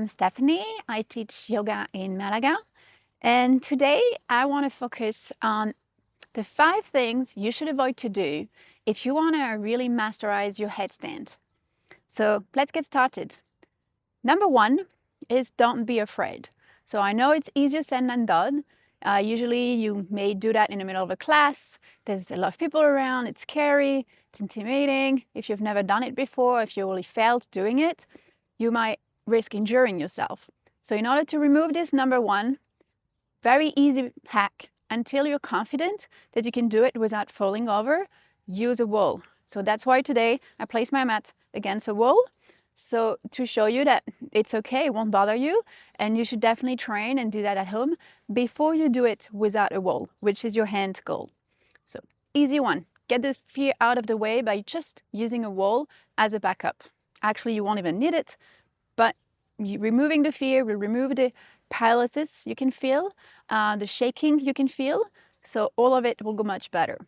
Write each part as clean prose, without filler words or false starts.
I'm Stephanie. I teach yoga in Malaga. And today I want to focus on the 5 things you should avoid to do if you want to really masterize your headstand. So let's get started. Number 1 is don't be afraid. So I know it's easier said than done. Usually you may do that in the middle of a class. There's a lot of people around. It's scary. It's intimidating. If you've never done it before, if you really failed doing it, you might risk injuring yourself. So in order to remove this, number 1, very easy hack until you're confident that you can do it without falling over, use a wall. So that's why today I place my mat against a wall. So to show you that it's okay, it won't bother you, and you should definitely train and do that at home before you do it without a wall, which is your hand goal. So easy one, get the fear out of the way by just using a wall as a backup. Actually, you won't even need it, but removing the fear will remove the paralysis you can feel, the shaking you can feel, so all of it will go much better.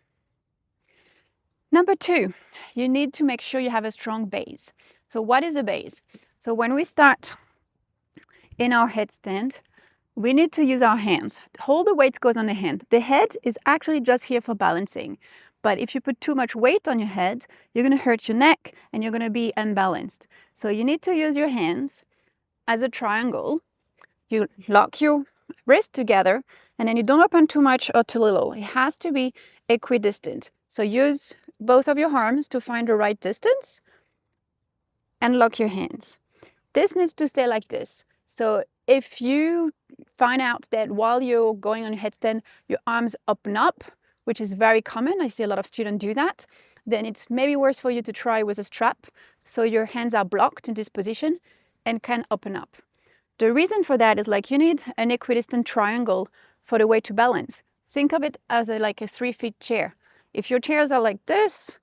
Number 2, you need to make sure you have a strong base. So what is a base? So when we start in our headstand, we need to use our hands. All the weight goes on the hand. The head is actually just here for balancing. But if you put too much weight on your head, you're going to hurt your neck and you're going to be unbalanced. So you need to use your hands as a triangle. You lock your wrist together and then you don't open too much or too little. It has to be equidistant. So use both of your arms to find the right distance and lock your hands. This needs to stay like this. So if you find out that while you're going on your headstand, your arms open up, which is very common, I see a lot of students do that, then it's maybe worse for you to try with a strap. So your hands are blocked in this position and can open up. The reason for that is like you need an equidistant triangle for the way to balance. Think of it as like a 3-foot chair. If your chairs are like this,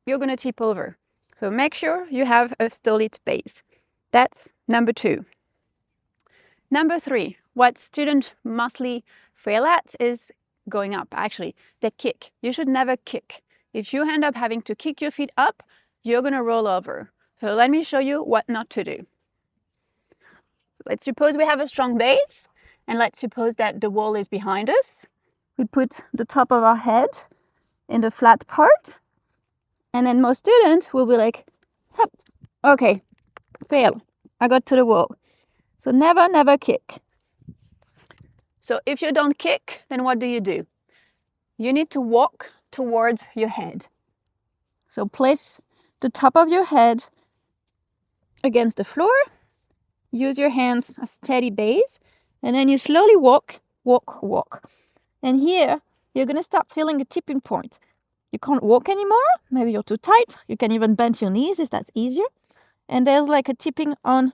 you're going to tip over. So make sure you have a solid base. That's number 2. Number 3, what students mostly fail at is going up. Actually, they kick. You should never kick. If you end up having to kick your feet up, you're going to roll over. So let me show you what not to do. So let's suppose we have a strong base, and let's suppose that the wall is behind us. We put the top of our head in the flat part, and then most students will be like, okay, fail. I got to the wall. So never kick. So if you don't kick, then what do? You need to walk towards your head. So place the top of your head against the floor. Use your hands as steady base. And then you slowly walk. And here, you're going to start feeling a tipping point. You can't walk anymore. Maybe you're too tight. You can even bend your knees if that's easier. And there's like a tipping on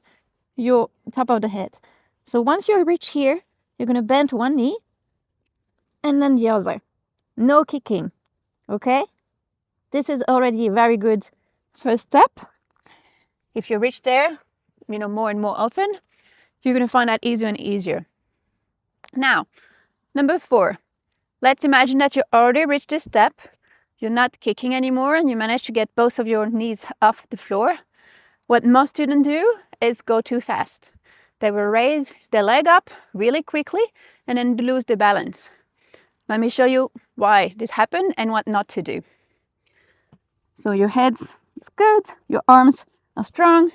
your top of the head. So once you reach here, you're going to bend one knee and then the other. No kicking. Okay? This is already a very good first step. If you reach there, more and more often, you're going to find that easier and easier. Now, number 4. Let's imagine that you already reached this step. You're not kicking anymore and you manage to get both of your knees off the floor. What most students do is go too fast. They will raise their leg up really quickly and then lose the balance. Let me show you why this happened and what not to do. So your head is good, your arms are strong,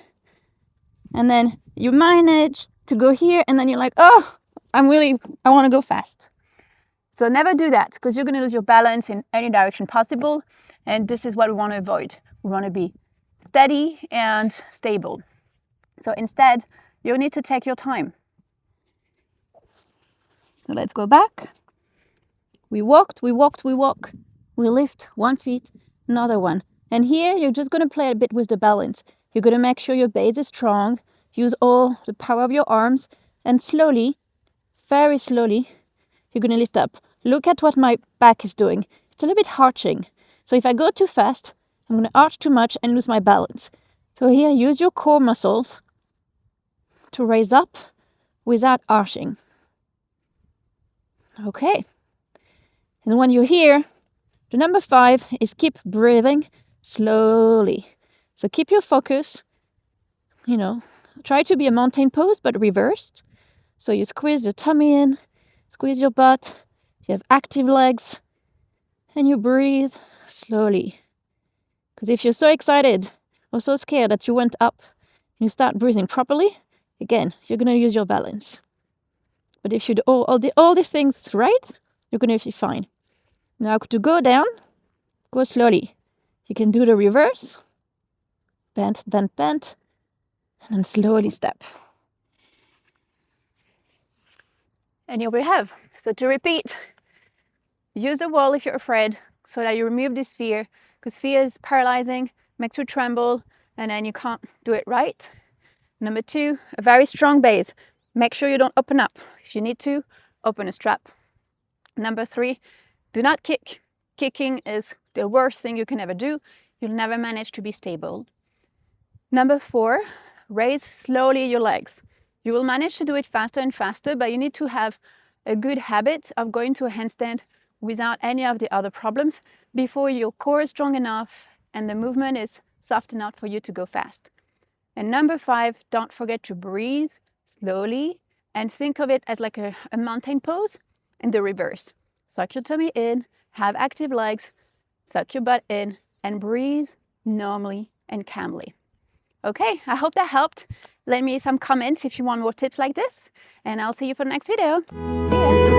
and then you manage to go here and then you're like, oh, I want to go fast. So never do that because you're going to lose your balance in any direction possible, and this is what we want to avoid. We want to be steady and stable. So instead, you need to take your time. So let's go back. We walk. We lift one foot, another one. And here, you're just going to play a bit with the balance. You're going to make sure your base is strong. Use all the power of your arms. And slowly, very slowly, you're going to lift up. Look at what my back is doing. It's a little bit arching. So if I go too fast, I'm going to arch too much and lose my balance. So here, use your core muscles to raise up without arching. Okay. And when you're here, the number 5 is keep breathing slowly. So keep your focus, try to be a mountain pose, but reversed. So you squeeze your tummy in, squeeze your butt, you have active legs, and you breathe slowly. Because if you're so excited or so scared that you went up, you start breathing properly, again, you're going to use your balance. But if you do all the things right, you're going to be fine. Now to go down, go slowly. You can do the reverse, bend, bend, bend, and then slowly step. And here we have. So to repeat, use the wall if you're afraid so that you remove this fear, because fear is paralyzing, makes you tremble, and then you can't do it right. Number 2, a very strong base. Make sure you don't open up. If you need to, open a strap. Number 3, do not kick. Kicking is the worst thing you can ever do. You'll never manage to be stable. Number 4, raise slowly your legs. You will manage to do it faster and faster, but you need to have a good habit of going to a handstand without any of the other problems before your core is strong enough and the movement is soft enough for you to go fast. And number 5, don't forget to breathe slowly and think of it as like a mountain pose in the reverse. Suck your tummy in, have active legs, suck your butt in, and breathe normally and calmly. Okay, I hope that helped. Let me some comments if you want more tips like this, and I'll see you for the next video. See ya!